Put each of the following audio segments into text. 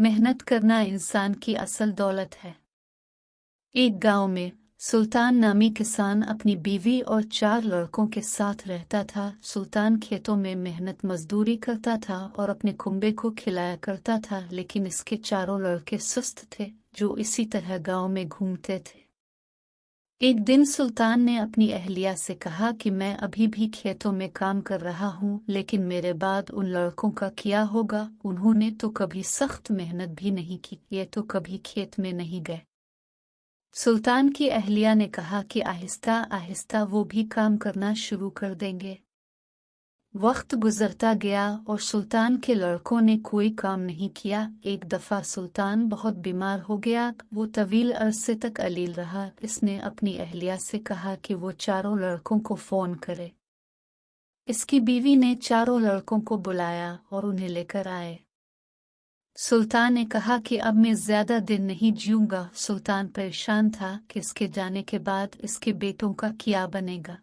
मेहनत करना इंसान की असल दौलत है। एक गांव में सुल्तान नामी किसान अपनी बीवी और 4 लड़कों के साथ रहता था। सुल्तान खेतों में मेहनत मजदूरी करता था और अपने कुंबे को खिलाया करता था, लेकिन इसके 4 लड़के सुस्त थे जो इसी तरह गांव में घूमते थे। एक दिन सुल्तान ने अपनी अहलिया से कहा कि मैं अभी भी खेतों में काम कर रहा हूँ, लेकिन मेरे बाद उन लड़कों का क्या होगा? उन्होंने तो कभी सख्त मेहनत भी नहीं की, ये तो कभी खेत में नहीं गए। सुल्तान की अहलिया ने कहा कि आहिस्ता आहिस्ता वो भी काम करना शुरू कर देंगे। वक्त गुजरता गया और सुल्तान के लड़कों ने कोई काम नहीं किया। एक दफा सुल्तान बहुत बीमार हो गया। वो तवील अरसे तक अलील रहा। इसने अपनी अहलिया से कहा कि वो 4 लड़कों को फोन करे। इसकी बीवी ने 4 लड़कों को बुलाया और उन्हें लेकर आए। सुल्तान ने कहा कि अब मैं ज्यादा दिन नहीं जीऊंगा। सुल्तान परेशान था कि इसके जाने के बाद इसके बेटों का क्या बनेगा।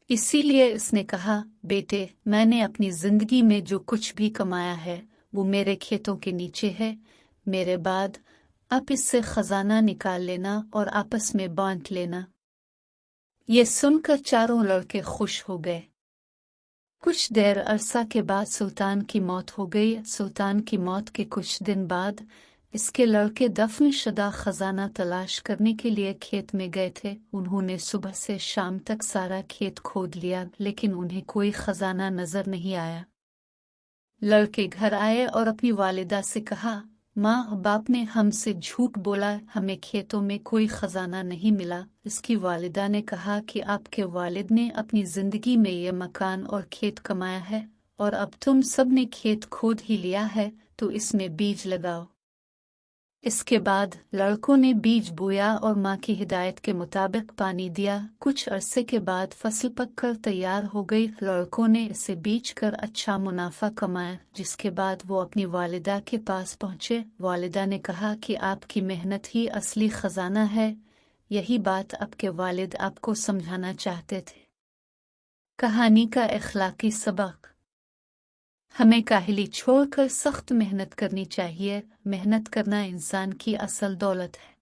इसीलिए इसने कहा, बेटे, मैंने अपनी जिंदगी में जो कुछ भी कमाया है वो मेरे खेतों के नीचे है। मेरे बाद अब इससे खजाना निकाल लेना और आपस में बांट लेना। ये सुनकर 4 लड़के खुश हो गए। कुछ देर अरसा के बाद सुल्तान की मौत हो गई। सुल्तान की मौत के कुछ दिन बाद इसके लड़के दफन शुदा खजाना तलाश करने के लिए खेत में गए थे। उन्होंने सुबह से शाम तक सारा खेत खोद लिया, लेकिन उन्हें कोई खजाना नजर नहीं आया। लड़के घर आए और अपनी वालिदा से कहा, माँ, बाप ने हमसे झूठ बोला, हमें खेतों में कोई खजाना नहीं मिला। इसकी वालिदा ने कहा कि आपके वालिद ने अपनी जिंदगी में ये मकान और खेत कमाया है और अब तुम सब ने खेत खोद ही लिया है, तो इसमें बीज लगाओ। इसके बाद लड़कों ने बीज बोया और माँ की हिदायत के मुताबिक पानी दिया। कुछ अरसे के बाद फसल पककर तैयार हो गई। लड़कों ने इसे बेच कर अच्छा मुनाफा कमाया, जिसके बाद वो अपनी वालिदा के पास पहुँचे। वालिदा ने कहा कि आपकी मेहनत ही असली खजाना है। यही बात आपके वालिद आपको समझाना चाहते थे। कहानी का इखलाकी सबक, हमें काहली छोड़कर सख्त मेहनत करनी चाहिए। मेहनत करना इंसान की असल दौलत है।